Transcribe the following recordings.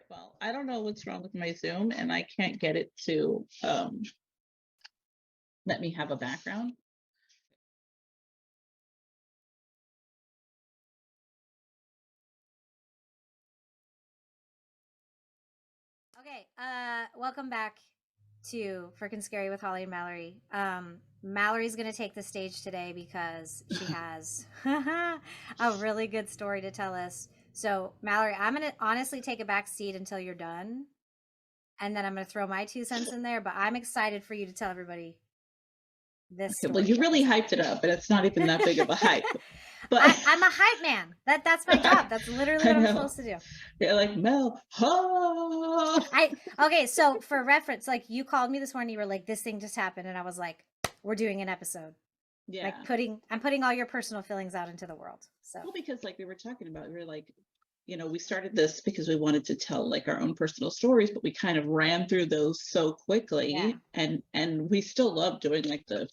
Well, I don't know what's wrong with my Zoom, and I can't get it to let me have a background. Okay, welcome back to Frickin' Scary with Holly and Mallory. Mallory's gonna take the stage today because she has a really good story to tell us. So, Mallory, I'm gonna honestly take a back seat until you're done, and then I'm gonna throw my 2 cents in there. But I'm excited for you to tell everybody this Okay, well, story you that really just hyped it happened. up, but it's not even that big of a hype. But I'm a hype man. That's my job. That's literally I what I'm know supposed to do. they're like Mel. Oh, I okay, so for reference, like you called me this morning, you were like, "This thing just happened," and I was like, "We're doing an episode." Like yeah. I'm putting all your personal feelings out into the world. So Well, because like we were talking about, we were like, we started this because we wanted to tell like our own personal stories, but we kind of ran through those so yeah, quickly, and we still love doing like the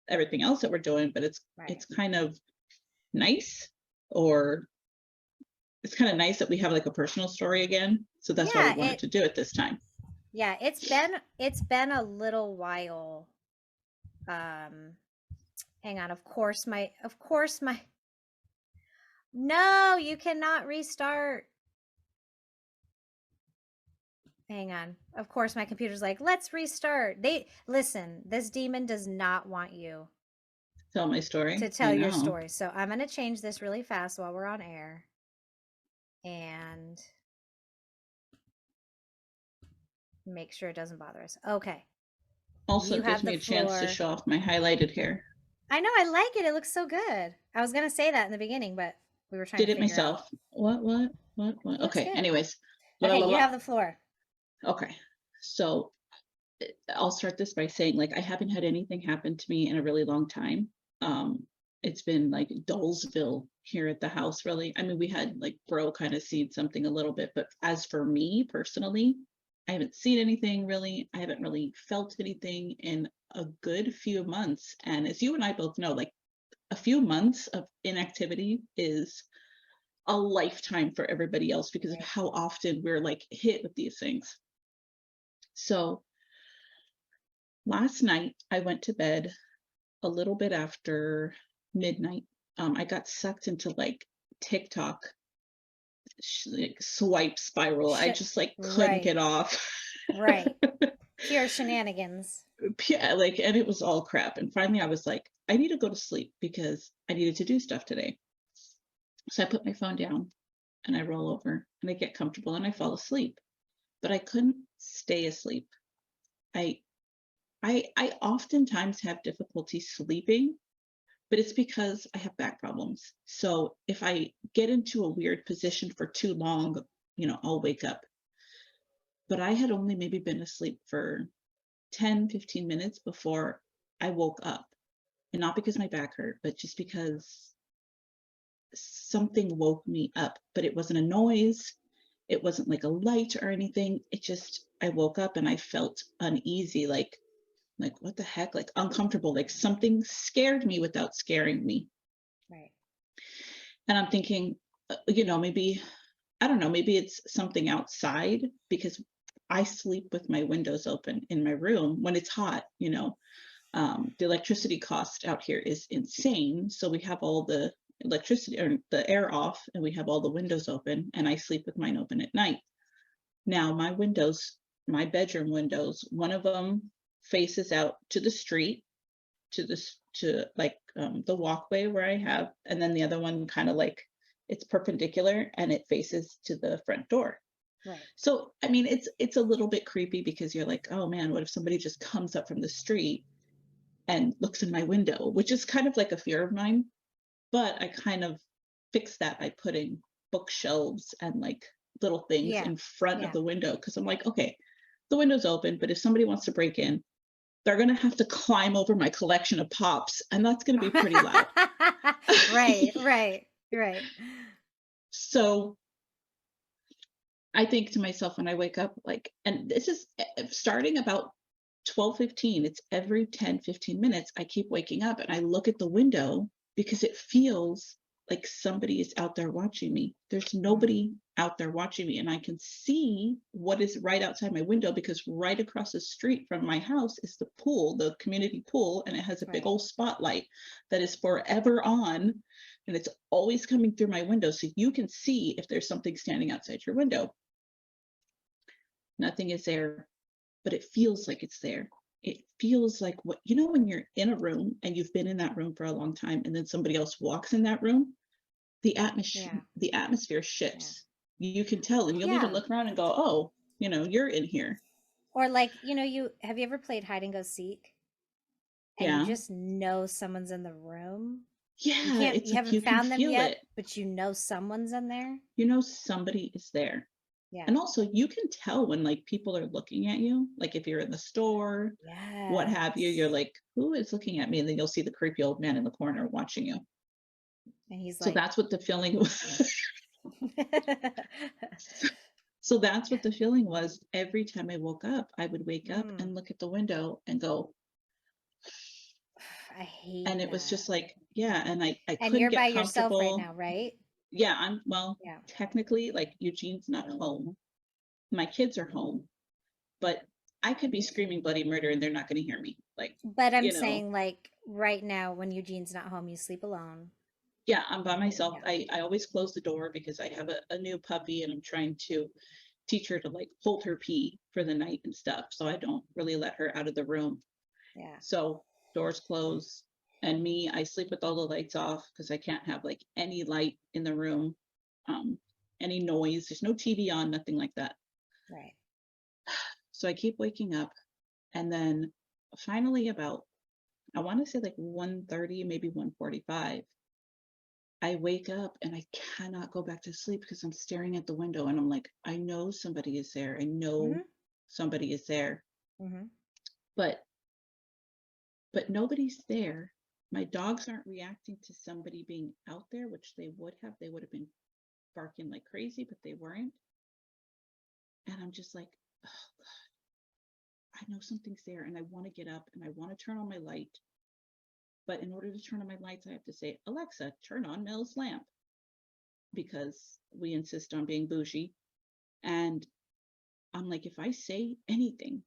everything else that we're doing, but right. it's kind of nice, or it's kind of nice that we have like a personal story again. So that's why we Yeah, wanted to do it this time. it's been a little while. Um Hang on. Of course my No, you cannot restart. Hang on. Of course my computer's like, "Let's restart." They listen, this demon does not want you Tell my to story. I tell your know. story. So I'm going to change this really fast while we're on air and make sure it doesn't bother us. Okay. Also, You it gives have me the a chance to floor. show off my highlighted hair. I know, I like it. It looks so good. I was going to say that in the beginning, but we were trying Did to it figure out. myself. What? It looks Okay. good. Anyways, blah, Okay, blah, you blah. have the floor. Okay. So I'll start this by saying, like, I haven't had anything happen to me in a really long time. Um, it's been like Dullsville here at the house, really. I mean, we had like Bro kind of seen something a little bit, but as for me personally, I haven't seen anything really. I haven't really felt anything in a good few months. And as you and I both know, like a few months of inactivity is a lifetime for everybody else because of Right. how often we're like hit with these things. So last night I went to bed a little bit after midnight. I got sucked into like TikTok like swipe spiral. I Sh- just like couldn't right. get off. Right. Pure shenanigans. Yeah, like, and it was all crap. And finally, I was like, I need to go to sleep because I needed to do stuff today. So I put my phone down and I roll over and I get comfortable and I fall asleep. But I couldn't stay asleep. I I oftentimes have difficulty sleeping, but it's because I have back problems. So if I get into a weird position for too long, I'll wake up. But I had only maybe been asleep for 10, 15 minutes before I woke up. And not because my back hurt, but just because something woke me up. But it wasn't a noise. It wasn't like a light or anything. It just, I woke up and I felt uneasy, like what the heck, like uncomfortable, like something scared me without scaring me. Right. And I'm thinking, maybe, I don't know, maybe it's something outside because I sleep with my windows open in my room when it's hot. The electricity cost out here is insane. So we have all the electricity or the air off and we have all the windows open, and I sleep with mine open at night. Now, my windows, my bedroom windows, one of them faces out to the street, to like the walkway where I have, and then the other one kind of like it's perpendicular and it faces to the front door. Right. So I mean, it's a little bit creepy because you're like, oh man, what if somebody just comes up from the street and looks in my window, which is kind of like a fear of mine. But I kind of fixed that by putting bookshelves and like little things Yeah. in front of Yeah. the window because I'm like, okay, the window's open, but if somebody wants to break in, they're going to have to climb over my collection of pops, and that's going to be pretty loud. Right. Right. Right. So I think to myself when I wake up, like, and this is starting about 12:15, it's every 10, 15 minutes, I keep waking up and I look at the window because it feels like somebody is out there watching me. There's Mm, nobody out there watching me, and I can see what is right outside my window because right across the street from my house is the pool, the community pool, and it has a big right. old spotlight that is forever on, and it's always coming through my window, so you can see if there's something standing outside your window. Nothing is there, but it feels like it's there. It feels like what when you're in a room and you've been in that room for a long time and then somebody else walks in that room, Yeah. the atmosphere Yeah. shifts. You can tell, and you'll even Yeah. look around and go, "Oh, you're in here." Or like, you have you ever played hide and go seek and you Yeah. just know someone's in the room? Yeah, You it's like haven't you can found them feel yet, it. but you know someone's in there. Somebody is there. Yeah. And also, you can tell when, like, people are looking at you, like, if you're in the store, what have you, you're Yes. like, "Who is looking at me?" And then you'll see the creepy old man in the corner watching you. And he's So like, that's what the feeling yeah. was. So that's what the feeling was. Every time I woke up, I would wake up Mm, and look at the window and go, I hate and it was that. just like, yeah, and I And couldn't you're by get yourself right comfortable. now, right? Yeah, I'm well, Yeah. technically, like Eugene's not home. My kids are home, but I could be screaming bloody murder and they're not going to hear me. Like, But I'm you know, saying, like, right now, when Eugene's not home, you sleep alone. yeah, I'm by myself. Yeah. I always close the door because I have a new puppy and I'm trying to teach her to like hold her pee for the night and stuff. So I don't really let her out of the room. Yeah. So doors close. And me, I sleep with all the lights off because I can't have like any light in the room, um, any noise. There's no TV on, nothing like that. Right. So I keep waking up, and then finally about, I want to say like 1:30, maybe 1:45, I wake up and I cannot go back to sleep because I'm staring at the window and I'm like, I know somebody is there. I know Mm-hmm. somebody is there, Mm-hmm. but nobody's there. My dogs aren't reacting to somebody being out there, which they would have. They would have been barking like crazy, but they weren't. And I'm just like, oh, I know something's there and I want to get up and I want to turn on my light. But in order to turn on my lights, I have to say, Alexa, turn on Mel's lamp because we insist on being bougie. And I'm like, if I say anything,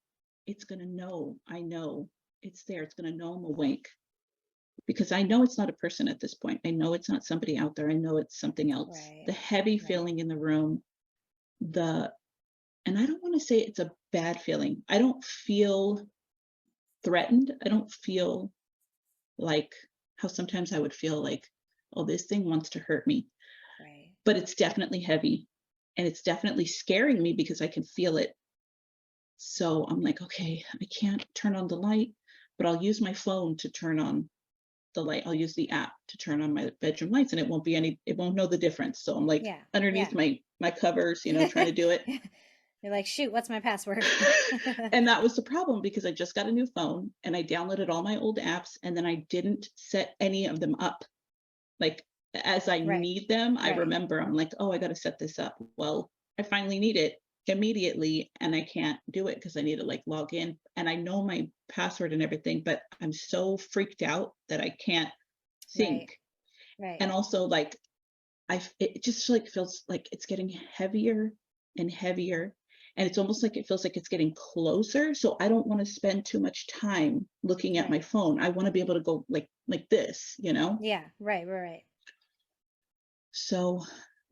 it's going to know. I know it's there. It's going to know I'm awake because I know it's not a person at this point. I know it's not somebody out there. I know it's something else. Right. The heavy Right. feeling in the room, the, and I don't want to say it's a bad feeling. I don't feel threatened. I don't feel like how sometimes I would feel like, oh, this thing wants to hurt me. Right. But it's definitely heavy and it's definitely scaring me because I can feel it. So I'm like, okay, I can't turn on the light, but I'll use my phone to turn on the light. I'll use the app to turn on my bedroom lights and it won't know the difference. So I'm like Yeah. underneath Yeah. my covers, trying to do it. You're like, shoot, what's my password? And that was the problem because I just got a new phone and I downloaded all my old apps and then I didn't set any of them up. Like as I Right. need them, I Right. remember I'm like, oh, I got to set this up. Well, I finally need it immediately and I can't do it because I need to like log in and I know my password and everything, but I'm so freaked out that I can't Right. think. Right. And also like it just like feels like it's getting heavier and heavier. And it's almost like it feels like it's getting closer. So I don't want to spend too much time looking at my Right. phone. I want to be able to go like this. Yeah. Right. Right. Right. So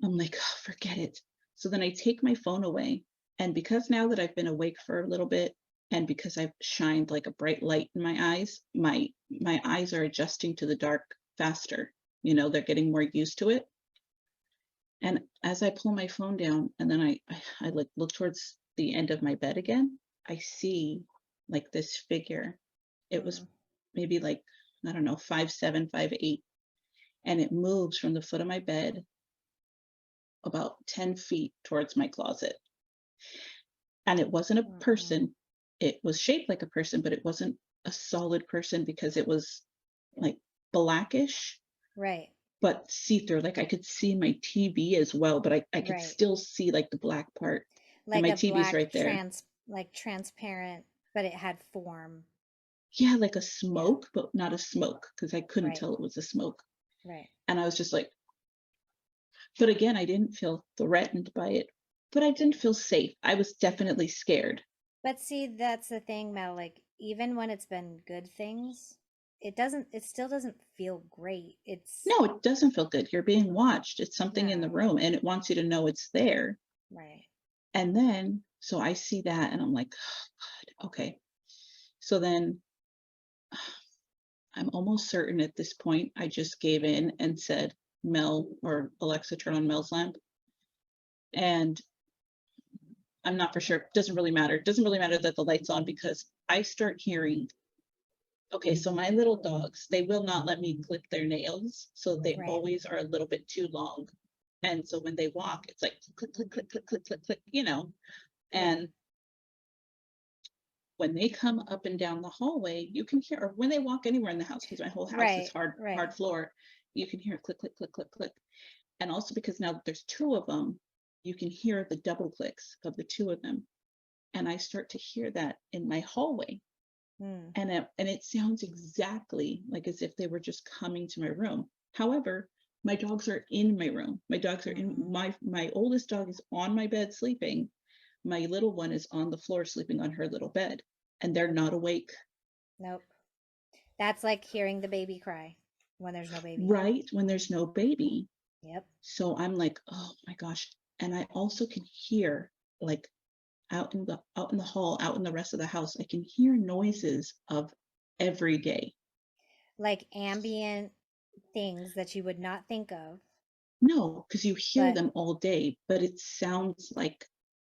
I'm like, "Oh, forget it." So then I take my phone away. And because now that I've been awake for a little bit, and because I've shined like a bright light in my eyes, my eyes are adjusting to the dark faster. They're getting more used to it. And as I pull my phone down and then I like look towards the end of my bed again, I see like this figure. It was Mm. maybe like, I don't know, 5'7", 5'8", and it moves from the foot of my bed about 10 feet towards my closet. And it wasn't a Mm-mm. person. It was shaped like a person, but it wasn't a solid person because it was like blackish, Right. but see-through. Like I could see my TV as well, but I could Right. still see like the black part. And Like my a TV's black right there. like transparent, but it had form. Yeah, like a Yeah. smoke, but not a smoke because I couldn't Right. tell it was a smoke. Right. And I was just like, But again, I didn't feel threatened by it, but I didn't feel safe. I was definitely scared. But see, that's the thing, Mel. Like, even when it's been good things, it still doesn't feel great. It's No, it doesn't feel good. You're being watched. It's something in the no, room and it wants you to know it's there. right. And then, so I see that and I'm like, oh, God, okay. So then I'm almost certain at this point, I just gave in and said, Mel or Alexa, turn on Mel's lamp. And I'm not for sure. Doesn't really matter. It doesn't really matter that the light's on because I start hearing, okay, so my little dogs, they will not let me clip their nails. So they Right. always are a little bit too long. And so when they walk, it's like click, click, click, click, click, click, click, you know. Yeah. And when they come up and down the hallway, you can hear, or when they walk anywhere in the house, because my whole house is Right. hard, Right. hard floor, you can hear click, click, click, click, click. And also because now that there's two of them, you can hear the double clicks of the two of them. And I start to hear that in my hallway. Mm. And it sounds exactly like as if they were just coming to my room. However, my dogs are in my room. My dogs are in Hmm. my oldest dog is on my bed sleeping. My little one is on the floor sleeping on her little bed, and they're not awake. Nope. That's like hearing the baby cry when there's no baby. Right when there's no baby. Yep. So I'm like, oh my gosh. And I also can hear, like, out in the hall, out in the rest of the house, I can hear noises of every day. Like ambient things that you would not think of, No, because you hear but them all day, but it sounds like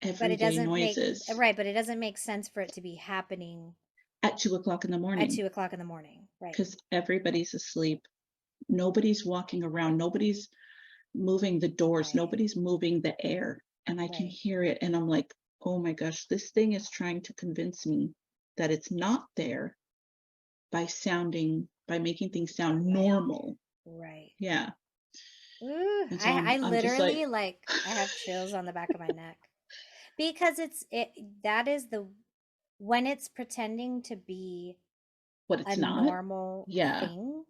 it everyday doesn't make noises right, but it doesn't make sense for it to be happening at 2 o'clock in the at morning 2 o'clock in the morning. Right. because everybody's asleep. Nobody's walking around. Nobody's moving the doors. Right. Nobody's moving the air. And I can Right. hear it. And I'm like, oh my gosh, this thing is trying to convince me that it's not there by making things sound Right. normal. Right. Yeah. Ooh, And so I I'm just like, literally like I have chills on the back of my neck because it that is the when it's pretending to be what a it's not. normal Yeah. thing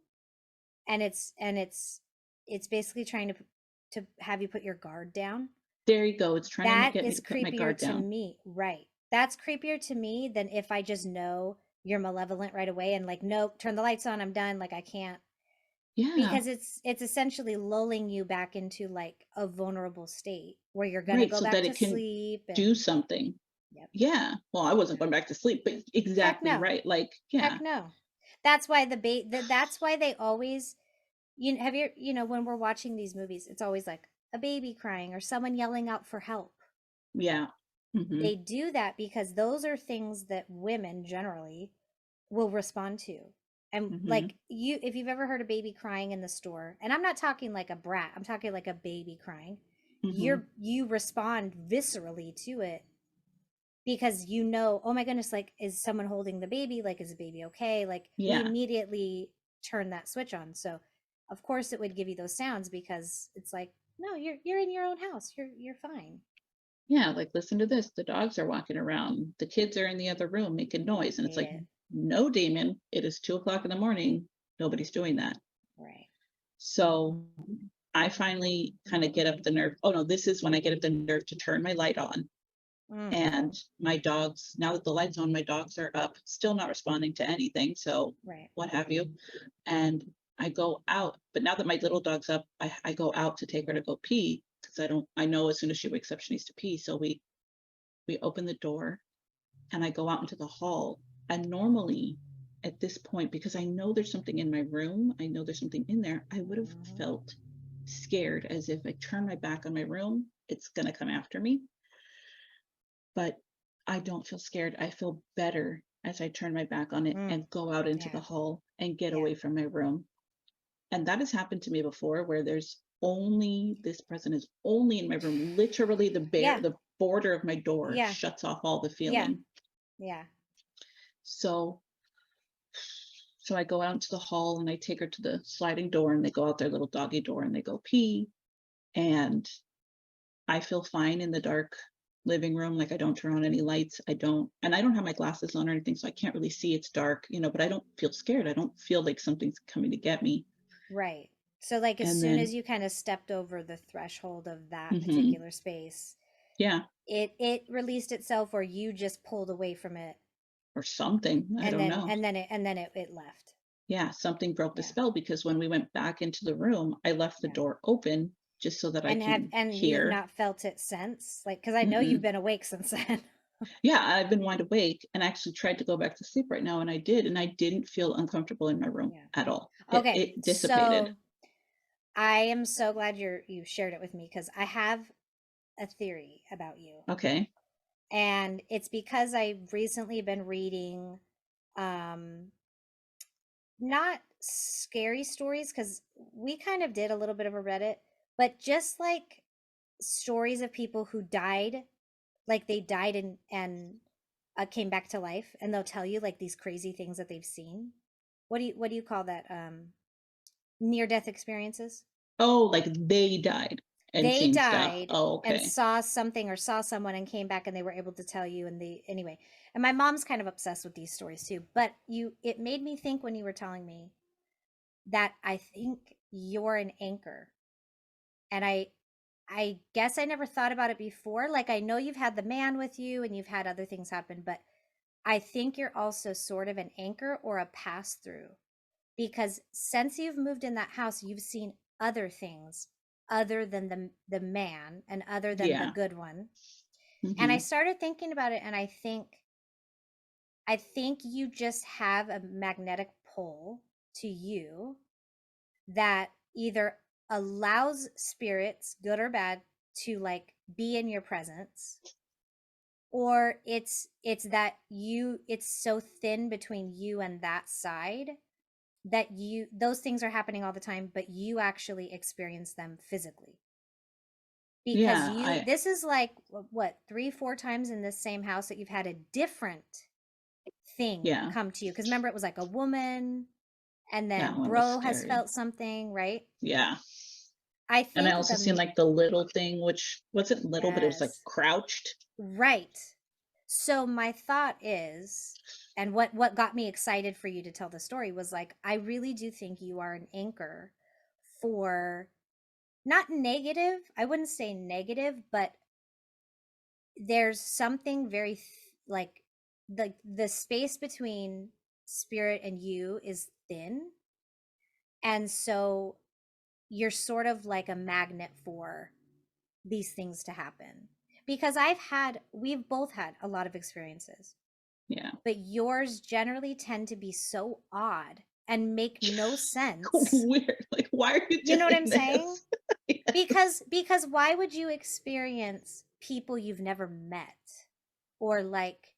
and it's basically trying to have you put your guard down. There you go. It's trying to That get me is to put my creepier guard to down. me, right? That's creepier to me than if I just know you're malevolent right away and like nope, turn the lights on, I'm done, like I can't, Yeah. because it's essentially lulling you back into like a vulnerable state where you're going to Right. go So back that to it can sleep do and something. yep. Yeah. Well, I wasn't going back to sleep, but Heck exactly no. right. Like, Heck yeah. no. That's why that's why they always, have you, when we're watching these movies, it's always like a baby crying or someone yelling out for help. Yeah. Hmm. They do that because those are things that women generally will respond to. And Hmm. like you, if you've ever heard a baby crying in the store, and I'm not talking like a brat, I'm talking like a baby crying, Hmm. you respond viscerally to it because oh my goodness, like is someone holding the baby? Like is the baby okay? Like we Yeah. immediately turn that switch on. So of course it would give you those sounds because it's like, no, you're in your own house. You're fine. Yeah. Like, listen to this. The dogs are walking around. The kids are in the other room making noise. And it's like, Yeah. no, Damon, it is 2 o'clock in the morning. Nobody's doing that. Right. So I finally kind of get up the nerve. Oh, no, this is when I get up the nerve to turn my light on. Mm, And my dogs, now that the light's on, my dogs are up, still not responding to anything. So, right. what have you. And I go out. But now that my little dog's up, I go out to take her to go pee because I know as soon as she wakes up, she needs to pee. So we open the door and I go out into the hall. And normally at this point, because I know there's something in my room, I know there's something in there, I would have Mhm. felt scared as if I turn my back on my room, it's going to come after me. But I don't feel scared. I feel better as I turn my back on it Mm, and go out into the yeah. hall and get Yeah. away from my room. And that has happened to me before where there's only this person is only in my room. Literally Yeah. the border of my door Yeah. shuts off all the Yeah. feeling. Yeah. So I go out into the hall and I take her to the sliding door and they go out their little doggy door and they go pee. And I feel fine in the dark living room. Like I don't turn on any lights. And I don't have my glasses on or anything. So I can't really see. It's dark, but I don't feel scared. I don't feel like something's coming to get me. Right. So like as And soon then, as you kind of stepped over the threshold of that hmm particular space, yeah, it released itself, or you just pulled away from it, or something. I and don't then know. it left. Yeah, something broke the Yeah. spell because when we went back into the room, I left the Yeah. door open just so that I can And you've hear. not felt it since? Like, because I know you've Mm-mm. been awake since then. Yeah, I've been wide awake and actually tried to go back to sleep right now, and I did, and I didn't feel uncomfortable in my room Yeah. at all. It Okay. it dissipated. So I am so glad you shared it with me, because I have a theory about you. Okay. And it's because I've recently been reading um not scary stories, because we kind of did a little bit of a Reddit, but just like stories of people who died, like they died and came back to life, and they'll tell you like these crazy things that they've seen. What do you call that? Near death experiences. Oh, like they died and They seen stuff. died Oh, and okay. saw something or saw someone and came back, and they were able to tell you, and they anyway. And my mom's kind of obsessed with these stories too, but it made me think when you were telling me that I think you're an anchor. And I guess I never thought about it before. Like, I know you've had the man with you and you've had other things happen, but I think you're also sort of an anchor or a pass through, because since you've moved in that house, you've seen other things other than the man, and other than the Yeah. good one. And I hmm started thinking about it, and I think you just have a magnetic pull to you that either allows spirits, good or bad, to like be in your presence, or it's that it's so thin between you and that side that you those things are happening all the time, but you actually experience them physically, because Yeah, you I this is like what, 3 4 times in this same house that you've had a different thing yeah, come to you. Because remember, it was like a woman, and that then one was bro has scary. felt something, right? Yeah. I And I think also seen like the little thing, which wasn't little, but it was like yes, crouched. right. So my thought is, and what got me excited for you to tell the story was like, I really do think you are an anchor for, not negative, I wouldn't say negative, but there's something very like the space between spirit and you is thin, and so you're sort of like a magnet for these things to happen, because we've both had a lot of experiences, Yeah. but yours generally tend to be so odd and make no sense. Weird. Like, why are you You know what doing I'm saying? this? Because why would you experience people you've never met, or like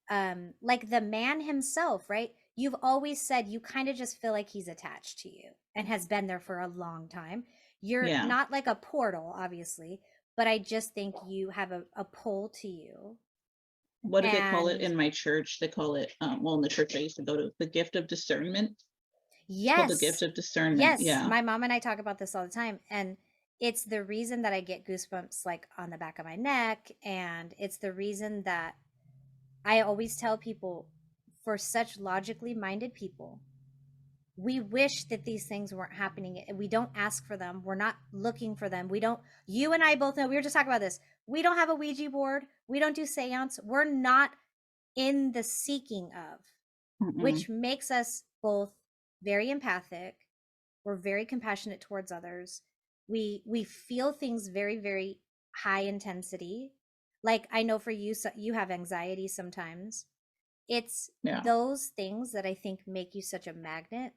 the man himself, right? You've always said you kind of just feel like he's attached to you and has been there for a long time. You're Yeah. not like a portal, obviously, but I just think you have a pull to you. What do they call it And in my church? They call it, well, in the church I used to go to, the gift of discernment. It's called the gift yes, of discernment. yes, Yeah. my mom and I talk about this all the time, and it's the reason that I get goosebumps like on the back of my neck, and it's the reason that I always tell people, for such logically minded people, we wish that these things weren't happening. We don't ask for them. We're not looking for them. We don't, you and I both know, we were just talking about this. We don't have a Ouija board. We don't do seance. We're not in the seeking of, Mm-mm. which makes us both very empathic. We're very compassionate towards others. We feel things very, very high intensity. Like, I know for you, so you have anxiety sometimes. It's Yeah. those things that I think make you such a magnet.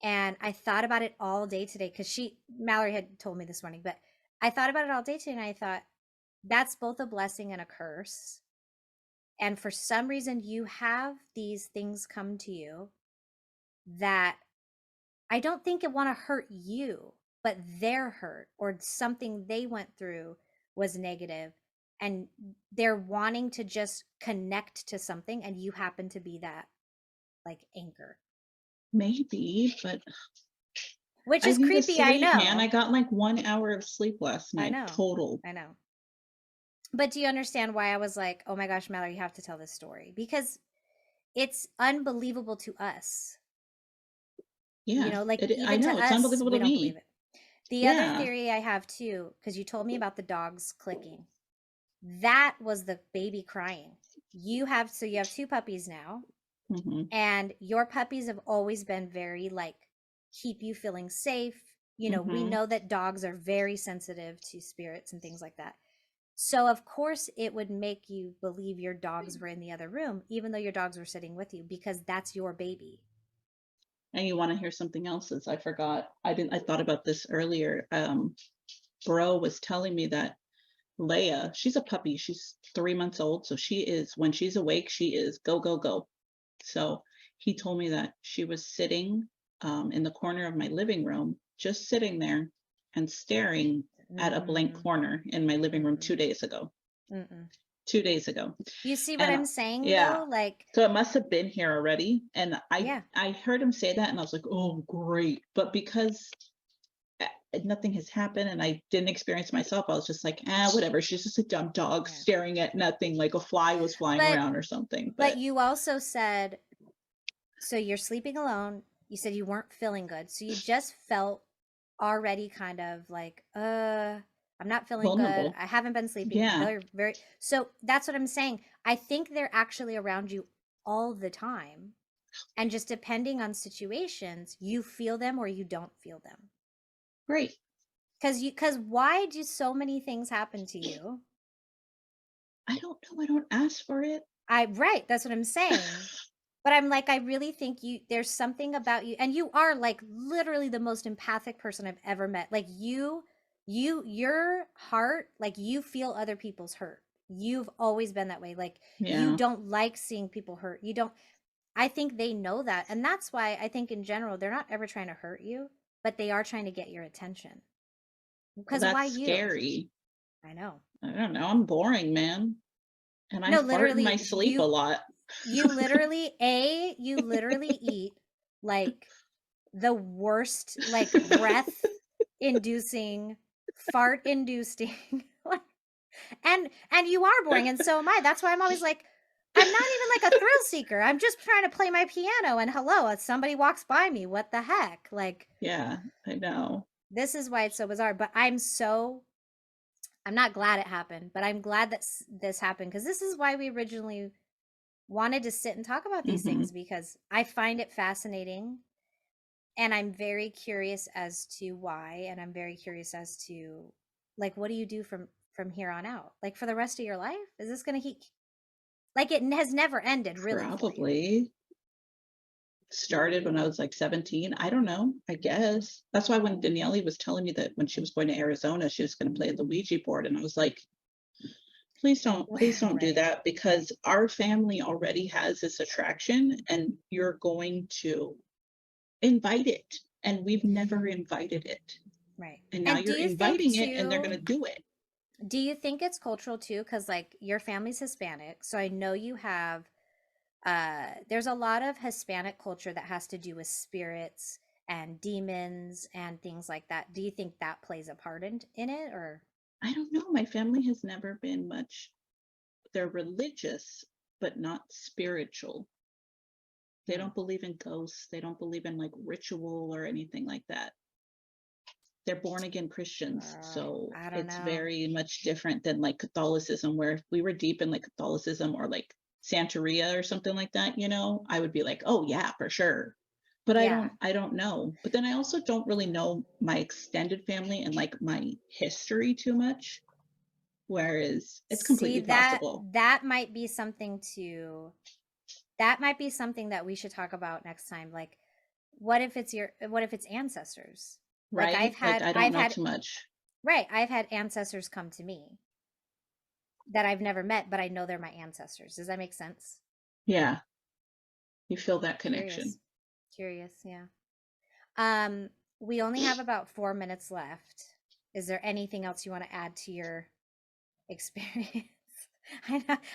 And I thought about it all day today, because Mallory had told me this morning, but I thought about it all day today, and I thought that's both a blessing and a curse. And for some reason, you have these things come to you that I don't think it want to hurt you, but they're hurt, or something they went through was negative, and they're wanting to just connect to something, and you happen to be that like anchor, Maybe, but which I is need to creepy. I sleep, man. I know. got like 1 hour of sleep last I night, know. total. I know. But do you understand why I was like, oh my gosh, Mallory, you have to tell this story? Because it's unbelievable to us. You Yeah, know, like I even to know, it's us, unbelievable we to don't believe me. it. The other Yeah. theory I have too, because you told me about the dogs clicking, that was the baby crying. You have two puppies now, Mhm. and your puppies have always been very like keep you feeling safe. You know, we Mhm. know that dogs are very sensitive to spirits and things like that. So of course it would make you believe your dogs were in the other room, even though your dogs were sitting with you, because that's your baby. And you wanna hear something else is I forgot. I thought about this earlier. Bro was telling me that Leia, she's a puppy. She's 3 months old, so she is when she's awake, she is go, go, go. So, he told me that she was sitting, in the corner of my living room, just sitting there and staring at a blank Mm-mm, corner in my living room mm-mm, 2 days ago. mm-mm. 2 days ago. You see what And I'm saying yeah. though? Like, So it must have been here already, and yeah. I heard him say that, and I was like, "Oh, great." But because, nothing has happened and I didn't experience myself, I was just like, "Ah, whatever. She's just a dumb dog Yeah. staring at nothing like a fly was flying But around or something." but But you also said, so you're sleeping alone. You said you weren't feeling good. So you just felt already kind of like, I'm not feeling good. vulnerable. I haven't been sleeping. Yeah. Very, very. So that's what I'm saying. I think they're actually around you all the time. And just depending on situations, you feel them or you don't feel them. Great. Because why do so many things happen to you? I don't know. I don't ask for it. Right, that's what I'm saying. But I'm like, I really think there's something about you, and you are like literally the most empathic person I've ever met. Like your heart, like you feel other people's hurt. You've always been that way. Like you Yeah. don't like seeing people hurt. You don't, I think they know that. And that's why I think in general, they're not ever trying to hurt you, but they are trying to get your attention. Well, Because why that's you? scary. I know. I don't know. I'm boring, man. And I No, fart in my literally, sleep a lot. you literally eat like the worst, like breath inducing, fart inducing. And you are boring, and so am I. That's why I'm always like, I'm not even like a thrill seeker. I'm just trying to play my piano, and hello, somebody walks by me. What the heck? Like, Yeah, I know. this is why it's so bizarre. But I'm not glad it happened, but I'm glad that this happened, because this is why we originally wanted to sit and talk about these things, Mhm. because I find it fascinating, and I'm very curious as to why, and I'm very curious as to like, what do you do from here on out, like for the rest of your life? Is this going to keep, like, it has never ended really for you? Probably. Started when I was, like, 17. I don't know, I guess. That's why when Daniele was telling me that when she was going to Arizona, she was gonna play the Ouija board, and I was like, please don't do Right. that because our family already has this attraction, and you're going to invite it, and we've never invited it, Right. and now And you're inviting it, and they're gonna do it. do you think it's cultural too, cuz like your family's Hispanic, so I know you have there's a lot of Hispanic culture that has to do with spirits and demons and things like that. Do you think that plays a part in it, or? I don't know, my family has never been much they're religious, but not spiritual. They Hmm. don't believe in ghosts, they don't believe in, like, ritual or anything like that. They're born again Christians, so I don't it's know. very much different than, like, Catholicism, where if we were deep in, like, Catholicism or, like, Santeria or something like that, I would be like, "Oh, yeah, for sure." But Yeah. I don't know. But then I also don't really know my extended family and, like, my history too much, whereas it's See, completely possible. that might be something that we should talk about next time. Like, what if it's ancestors? Like Right? Like, I don't I've know had too much. right, I've had ancestors come to me that I've never met, but I know they're my ancestors. Does that make sense? Yeah, you feel that Curious. connection. Curious, yeah. Um, we only have about 4 minutes left. Is there anything else you want to add to your experience?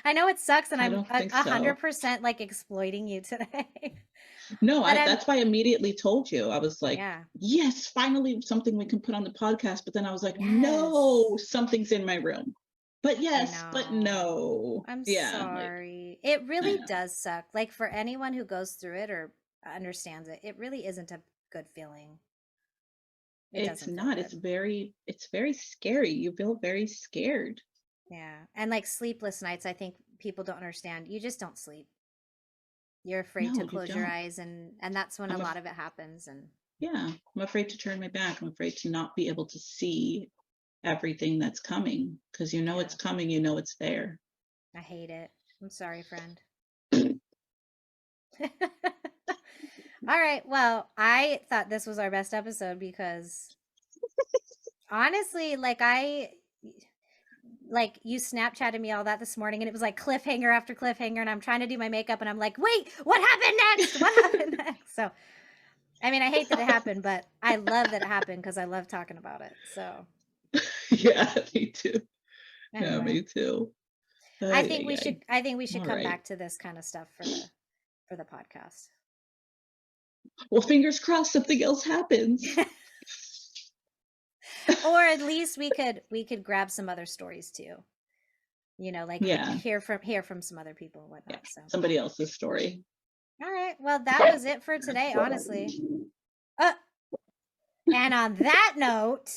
I know it sucks, and I I'm don't think a so. 100% like exploiting you today. No, But I'm that's why I immediately told you. I was like, yeah. "Yes, finally something we can put on the podcast," but then I was like, Yes. "No, something's in my room." But I yes, but know. no. I'm Yeah, like, sorry. It I really know. does suck. Like for anyone who goes through it or understands it, it really isn't a good feeling. It It's doesn't feel not. It's good. very scary. You feel very scared. Yeah. And like sleepless nights, I think people don't understand. You just don't sleep. You're afraid to No, you close your don't. eyes, and that's when a I'm lot of it happens. And yeah, I'm afraid to turn my back. I'm afraid to not be able to see everything that's coming because you know yeah, it's coming, you know it's there. I hate it. I'm sorry, friend. All right. Well, I thought this was our best episode because honestly, like you Snapchatted me all that this morning and it was like cliffhanger after cliffhanger and I'm trying to do my makeup and I'm like, "Wait, what happened next? What happened next?" So, I mean, I hate that it happened, but I love that it happened because I love talking about it. So, Yeah, me too. Yeah, anyway, me too. I Ay, think ay, we ay. should I think we should All come right. back to this kind of stuff for the podcast. Well, fingers crossed something else happens. Or at least we could grab some other stories too. Like Yeah, hear from some other people and yeah. whatnot. So, Somebody else's story. all right. Well, that was it for today, honestly. Uh, and on that note,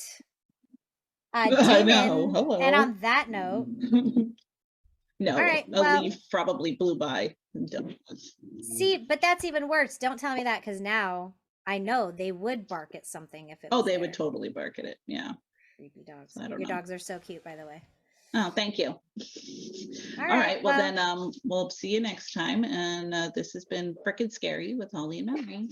I tune know. in. And Hello. on that note, all No, right. a Well, leaf probably blew by. And done. see, but that's even worse. Don't tell me that because now I know they would bark at something if it Oh, was they would there. totally bark at it. Yeah. Creepy dogs. So I don't Your know. dogs are so cute, by the way. Oh, thank you. All All right. right. Well, Well, then we'll see you next time. And this has been Frickin' Scary with Holly and Melanie.